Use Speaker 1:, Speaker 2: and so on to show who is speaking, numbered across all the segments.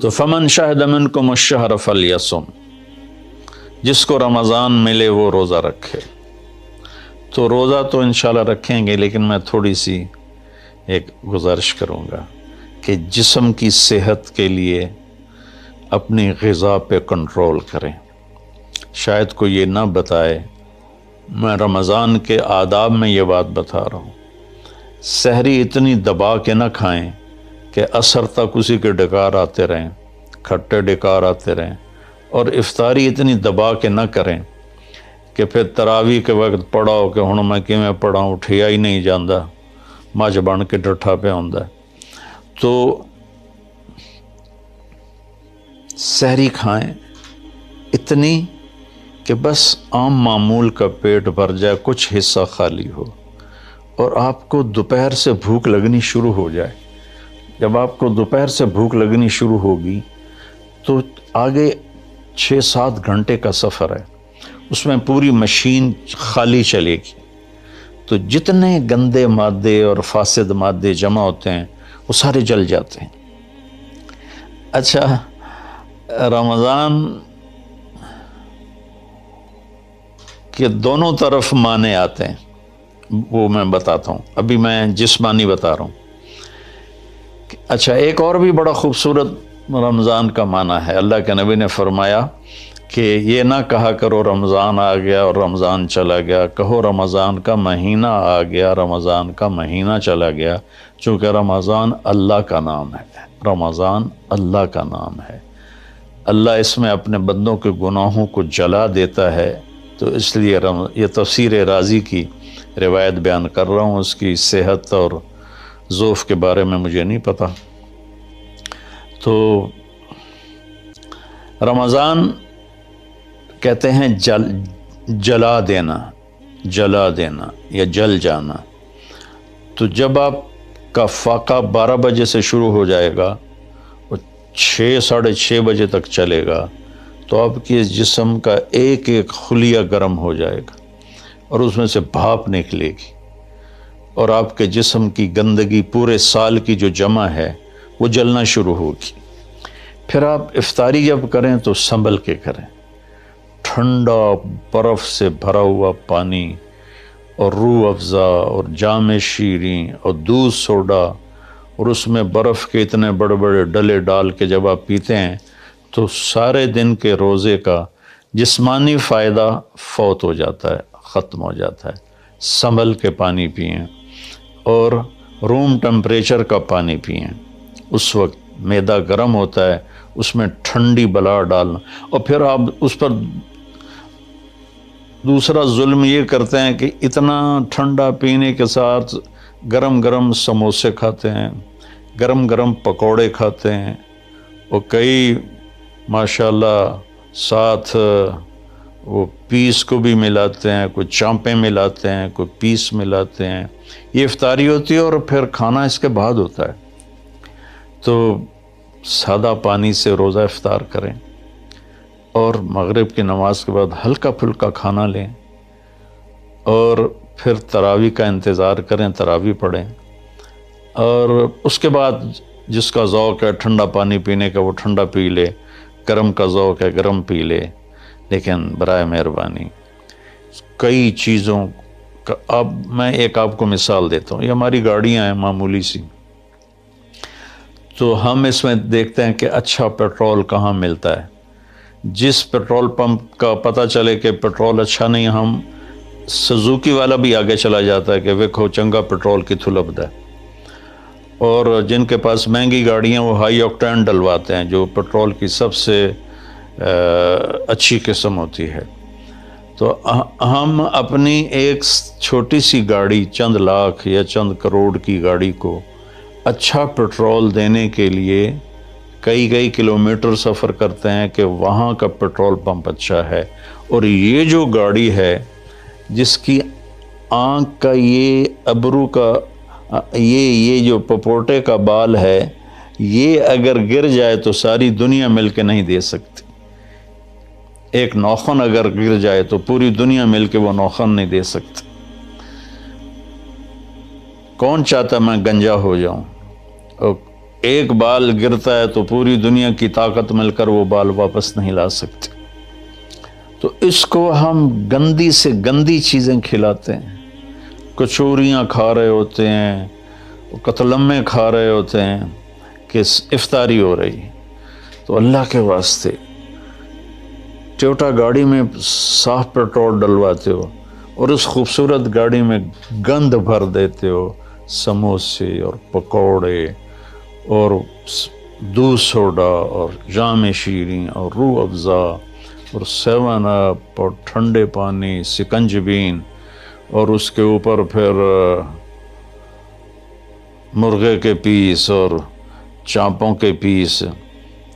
Speaker 1: تو فمن شہد منکم الشہر فلیصم، جس کو رمضان ملے وہ روزہ رکھے۔ تو روزہ تو انشاءاللہ رکھیں گے، لیکن میں تھوڑی سی ایک گزارش کروں گا کہ جسم کی صحت کے لیے اپنی غذا پہ کنٹرول کریں۔ شاید کوئی یہ نہ بتائے، میں رمضان کے آداب میں یہ بات بتا رہا ہوں، سحری اتنی دبا کے نہ کھائیں کہ عصر تک اسی کے ڈکار آتے رہیں، کھٹے ڈکار آتے رہیں، اور افطاری اتنی دبا کے نہ کریں کہ پھر تراویح کے وقت پڑھاؤ کہ ہن میں کیویں پڑھاؤں، اٹھیا ہی نہیں جاندہ، مجھ بن کے ڈٹھا پہ ہوندا ہے۔ تو سحری کھائیں اتنی کہ بس عام معمول کا پیٹ بھر جائے، کچھ حصہ خالی ہو، اور آپ کو دوپہر سے بھوک لگنی شروع ہو جائے۔ جب آپ کو دوپہر سے بھوک لگنی شروع ہوگی تو آگے 6-7 گھنٹے کا سفر ہے، اس میں پوری مشین خالی چلے گی، تو جتنے گندے مادے اور فاسد مادے جمع ہوتے ہیں وہ سارے جل جاتے ہیں۔ اچھا، رمضان کے دونوں طرف معنی آتے ہیں، وہ میں بتاتا ہوں، ابھی میں جسمانی بتا رہا ہوں۔ اچھا، ایک اور بھی بڑا خوبصورت رمضان کا معنی ہے۔ اللہ کے نبی نے فرمایا کہ یہ نہ کہا کرو رمضان آ گیا اور رمضان چلا گیا، کہو رمضان کا مہینہ آ گیا، رمضان کا مہینہ چلا گیا، چونکہ رمضان اللہ کا نام ہے، رمضان اللہ کا نام ہے۔ اللہ اس میں اپنے بندوں کے گناہوں کو جلا دیتا ہے، تو اس لیے یہ تفسیر رازی کی روایت بیان کر رہا ہوں، اس کی صحت اور ضعف کے بارے میں مجھے نہیں پتہ۔ تو رمضان کہتے ہیں جلا دینا، جلا دینا یا جل جانا۔ تو جب آپ کا فاقہ 12 بجے سے شروع ہو جائے گا اور 6-6:30 بجے تک چلے گا، تو آپ کے جسم کا ایک ایک خلیہ گرم ہو جائے گا اور اس میں سے بھاپ نکلے گی، اور آپ کے جسم کی گندگی پورے سال کی جو جمع ہے وہ جلنا شروع ہوگی۔ پھر آپ افطاری جب کریں تو سنبھل کے کریں، ٹھنڈا برف سے بھرا ہوا پانی اور روح افزا اور جام شیریں اور دودھ سوڈا، اور اس میں برف کے اتنے بڑے بڑے ڈلے ڈال کے جب آپ پیتے ہیں تو سارے دن کے روزے کا جسمانی فائدہ فوت ہو جاتا ہے، ختم ہو جاتا ہے۔ سنبھل کے پانی پئیں اور روم ٹمپریچر کا پانی پئیں۔ اس وقت معدہ گرم ہوتا ہے، اس میں ٹھنڈی بلا ڈالنا، اور پھر آپ اس پر دوسرا ظلم یہ کرتے ہیں کہ اتنا ٹھنڈا پینے کے ساتھ گرم گرم سموسے کھاتے ہیں، گرم گرم پکوڑے کھاتے ہیں، اور کئی ماشاءاللہ ساتھ وہ پیس کو بھی ملاتے ہیں، کوئی چانپیں ملاتے ہیں، کوئی پیس ملاتے ہیں۔ یہ افطاری ہوتی ہے اور پھر کھانا اس کے بعد ہوتا ہے۔ تو سادہ پانی سے روزہ افطار کریں اور مغرب کی نماز کے بعد ہلکا پھلکا کھانا لیں، اور پھر تراویح کا انتظار کریں، تراویح پڑھیں، اور اس کے بعد جس کا ذوق ہے ٹھنڈا پانی پینے کا وہ ٹھنڈا پی لے، گرم کا ذوق ہے گرم پی لے، لیکن برائے مہربانی کئی چیزوں کا اب میں ایک آپ کو مثال دیتا ہوں۔ یہ ہماری گاڑیاں ہیں معمولی سی، تو ہم اس میں دیکھتے ہیں کہ اچھا پیٹرول کہاں ملتا ہے۔ جس پیٹرول پمپ کا پتہ چلے کہ پیٹرول اچھا نہیں، ہم سزوکی والا بھی آگے چلا جاتا ہے کہ ویکھو چنگا پیٹرول کتھوں لبدا ہے، اور جن کے پاس مہنگی گاڑیاں وہ ہائی آکٹین ڈلواتے ہیں، جو پیٹرول کی سب سے اچھی قسم ہوتی ہے۔ تو ہم اپنی ایک چھوٹی سی گاڑی، چند لاکھ یا چند کروڑ کی گاڑی کو اچھا پیٹرول دینے کے لیے کئی کلومیٹر سفر کرتے ہیں کہ وہاں کا پیٹرول پمپ اچھا ہے، اور یہ جو گاڑی ہے جس کی آنکھ کا یہ ابرو کا یہ جو پپوٹے کا بال ہے، یہ اگر گر جائے تو ساری دنیا مل کے نہیں دے سکتی۔ ایک نوخن اگر گر جائے تو پوری دنیا مل کے وہ نوخن نہیں دے سکتی۔ کون چاہتا میں گنجا ہو جاؤں؟ اور ایک بال گرتا ہے تو پوری دنیا کی طاقت مل کر وہ بال واپس نہیں لا سکتے. تو اس کو ہم گندی سے گندی چیزیں کھلاتے ہیں. کچوریاں کھا رہے ہوتے ہیں، قتلمے کھا رہے ہوتے ہیں کہ افطاری ہو رہی. تو اللہ کے واسطے ٹویوٹا گاڑی میں صاف پیٹرول ڈلواتے ہو اور اس خوبصورت گاڑی میں گند بھر دیتے ہو، سموسے اور پکوڑے اور دودھ سوڈا اور جام شیریں اور روح افزا اور 7 اپ اور ٹھنڈے پانی، سکنجبین، اور اس کے اوپر پھر مرغے کے پیس اور چانپوں کے پیس،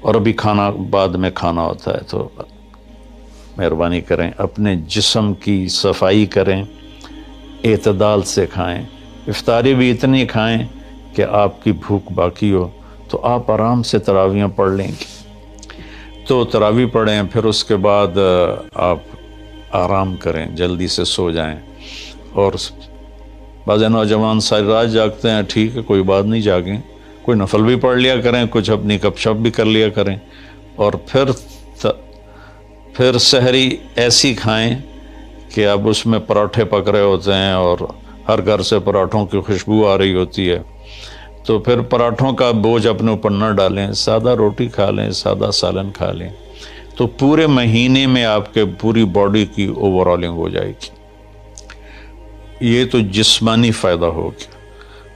Speaker 1: اور ابھی کھانا بعد میں کھانا ہوتا ہے. تو مہربانی کریں اپنے جسم کی صفائی کریں، اعتدال سے کھائیں. افطاری بھی اتنی کھائیں کہ آپ کی بھوک باقی ہو. تو آپ آرام سے تراویحیں پڑھ لیں گے. تو تراویح پڑھیں، پھر اس کے بعد آپ آرام کریں، جلدی سے سو جائیں. اور بعض نوجوان ساری رات جاگتے ہیں، ٹھیک ہے، کوئی بات نہیں، جاگیں، کوئی نفل بھی پڑھ لیا کریں، کچھ اپنی گپ شپ بھی کر لیا کریں. اور پھر سحری ایسی کھائیں کہ اب اس میں پراٹھے پک رہے ہوتے ہیں اور ہر گھر سے پراٹھوں کی خوشبو آ رہی ہوتی ہے. تو پھر پراٹھوں کا بوجھ اپنے اوپر نہ ڈالیں، سادہ روٹی کھا لیں، سادہ سالن کھا لیں. تو پورے مہینے میں آپ کے پوری باڈی کی اوورالنگ ہو جائے گی. یہ تو جسمانی فائدہ ہو گیا.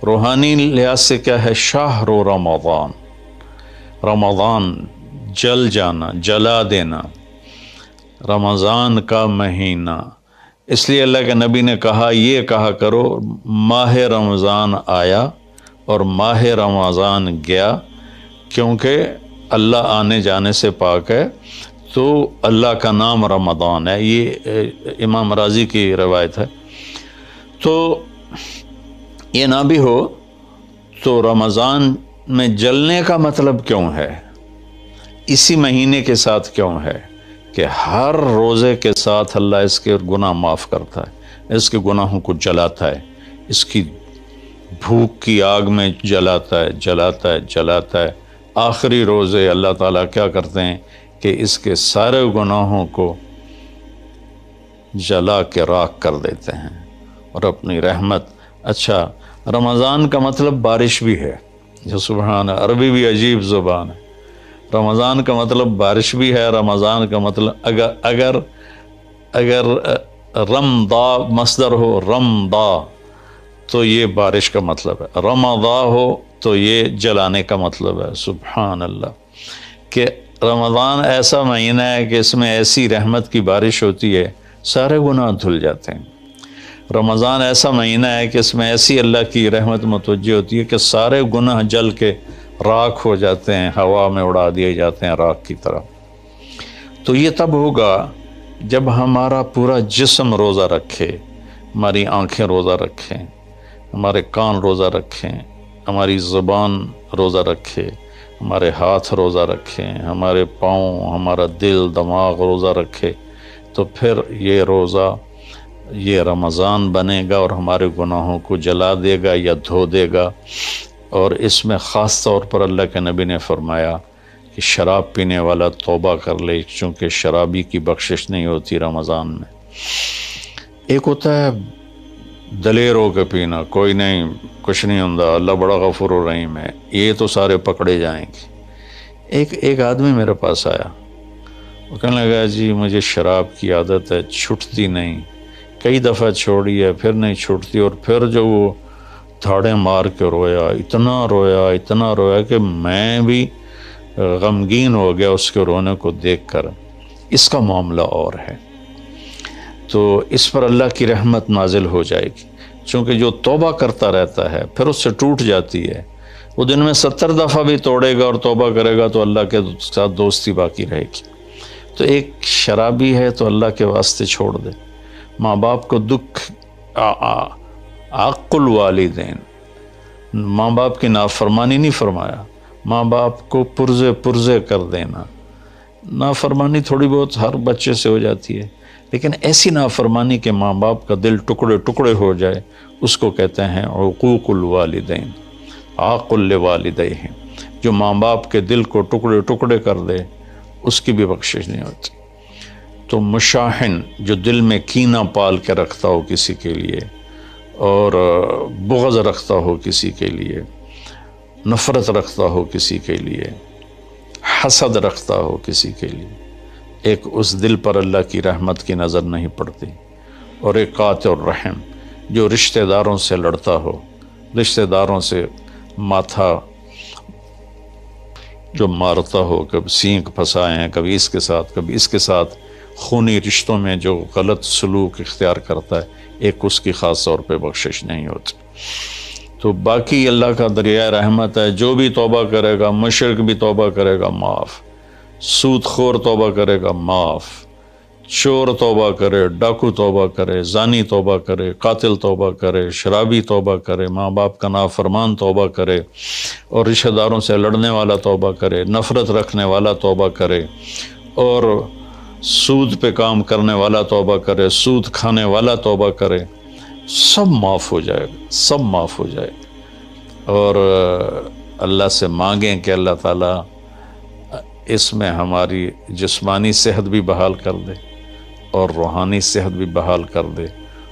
Speaker 1: روحانی لحاظ سے کیا ہے؟ شہر رمضان، رمضان جل جانا، جلا دینا، رمضان کا مہینہ. اس لیے اللہ کے نبی نے کہا، یہ کہا کرو ماہ رمضان آیا اور ماہ رمضان گیا، کیونکہ اللہ آنے جانے سے پاک ہے. تو اللہ کا نام رمضان ہے. یہ امام راضی کی روایت ہے. تو یہ نہ بھی ہو تو رمضان میں جلنے کا مطلب کیوں ہے؟ اسی مہینے کے ساتھ کیوں ہے کہ ہر روزے کے ساتھ اللہ اس کے گناہ معاف کرتا ہے، اس کے گناہوں کو جلاتا ہے، اس کی بھوک کی آگ میں جلاتا ہے، جلاتا ہے، جلاتا ہے. آخری روزے اللہ تعالیٰ کیا کرتے ہیں کہ اس کے سارے گناہوں کو جلا کے راکھ کر دیتے ہیں اور اپنی رحمت. اچھا، رمضان کا مطلب بارش بھی ہے. جو سبحان، عربی بھی عجیب زبان ہے. رمضان کا مطلب بارش بھی ہے. رمضان کا مطلب اگر رمضا مصدر ہو، رمضا، تو یہ بارش کا مطلب ہے. رمضا ہو تو یہ جلانے کا مطلب ہے. سبحان اللہ، کہ رمضان ایسا مہینہ ہے کہ اس میں ایسی رحمت کی بارش ہوتی ہے، سارے گناہ دھل جاتے ہیں. رمضان ایسا مہینہ ہے کہ اس میں ایسی اللہ کی رحمت متوجہ ہوتی ہے کہ سارے گناہ جل کے راکھ ہو جاتے ہیں، ہوا میں اڑا دیے جاتے ہیں راکھ کی طرح. تو یہ تب ہوگا جب ہمارا پورا جسم روزہ رکھے، ہماری آنکھیں روزہ رکھیں، ہمارے کان روزہ رکھیں، ہماری زبان روزہ رکھے، ہمارے ہاتھ روزہ رکھیں، ہمارے پاؤں، ہمارا دل، دماغ روزہ رکھے. تو پھر یہ روزہ، یہ رمضان بنے گا اور ہمارے گناہوں کو جلا دے گا یا دھو دے گا. اور اس میں خاص طور پر اللہ کے نبی نے فرمایا کہ شراب پینے والا توبہ کر لے، چونکہ شرابی کی بخشش نہیں ہوتی رمضان میں. ایک ہوتا ہے دلیر ہو کے پینا، کوئی نہیں، کچھ نہیں ہوندا، اللہ بڑا غفور و رحیم ہے، یہ تو سارے پکڑے جائیں گے. ایک آدمی میرے پاس آیا، وہ کہنے لگا جی مجھے شراب کی عادت ہے، چھٹتی نہیں، کئی دفعہ چھوڑی ہے، پھر نہیں چھوٹتی. اور پھر جو وہ دھاڑیں مار کے رویا، اتنا رویا کہ میں بھی غمگین ہو گیا اس کے رونے کو دیکھ کر. اس کا معاملہ اور ہے. تو اس پر اللہ کی رحمت نازل ہو جائے گی، چونکہ جو توبہ کرتا رہتا ہے پھر اس سے ٹوٹ جاتی ہے. وہ دن میں 70 دفعہ بھی توڑے گا اور توبہ کرے گا تو اللہ کے ساتھ دوستی باقی رہے گی. تو ایک شرابی ہے تو اللہ کے واسطے چھوڑ دے. ماں باپ کو دکھ، عق الوالدین، ماں باپ کی نافرمانی نہیں فرمایا، ماں باپ کو پرزے کر دینا. نافرمانی تھوڑی بہت ہر بچے سے ہو جاتی ہے، لیکن ایسی نافرمانی کہ ماں باپ کا دل ٹکڑے ٹکڑے ہو جائے، اس کو کہتے ہیں عقوق الوالدین، عاق لوالدیہم. جو ماں باپ کے دل کو ٹکڑے ٹکڑے کر دے اس کی بھی بخشش نہیں ہوتی۔ تو مشاحن جو دل میں کینہ پال کے رکھتا ہو کسی کے لیے، اور بغض رکھتا ہو کسی کے لیے، نفرت رکھتا ہو کسی کے لیے، حسد رکھتا ہو کسی کے لیے، ایک اس دل پر اللہ کی رحمت کی نظر نہیں پڑتی۔ اور ایک قاطع الرحم جو رشتہ داروں سے لڑتا ہو، رشتہ داروں سے ماتھا جو مارتا ہو، کبھی سینگ پھنسائے ہیں، کبھی اس کے ساتھ کبھی اس کے ساتھ، خونی رشتوں میں جو غلط سلوک اختیار کرتا ہے، ایک اس کی خاص طور پہ بخشش نہیں ہوتی۔ تو باقی اللہ کا دریائے رحمت ہے، جو بھی توبہ کرے گا، مشرک بھی توبہ کرے گا معاف، سود خور توبہ کرے گا معاف، چور توبہ کرے، ڈاکو توبہ کرے، زانی توبہ کرے، قاتل توبہ کرے، شرابی توبہ کرے، ماں باپ کا نافرمان توبہ کرے، اور رشتہ داروں سے لڑنے والا توبہ کرے، نفرت رکھنے والا توبہ کرے، اور سود پہ کام کرنے والا توبہ کرے، سود کھانے والا توبہ کرے، سب معاف ہو جائے گا، سب معاف ہو جائے گا۔ اور اللہ سے مانگیں کہ اللہ تعالیٰ اس میں ہماری جسمانی صحت بھی بحال کر دے اور روحانی صحت بھی بحال کر دے،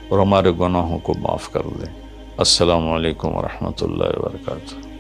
Speaker 1: اور ہمارے گناہوں کو معاف کر دے۔ السلام علیکم ورحمۃ اللہ وبرکاتہ۔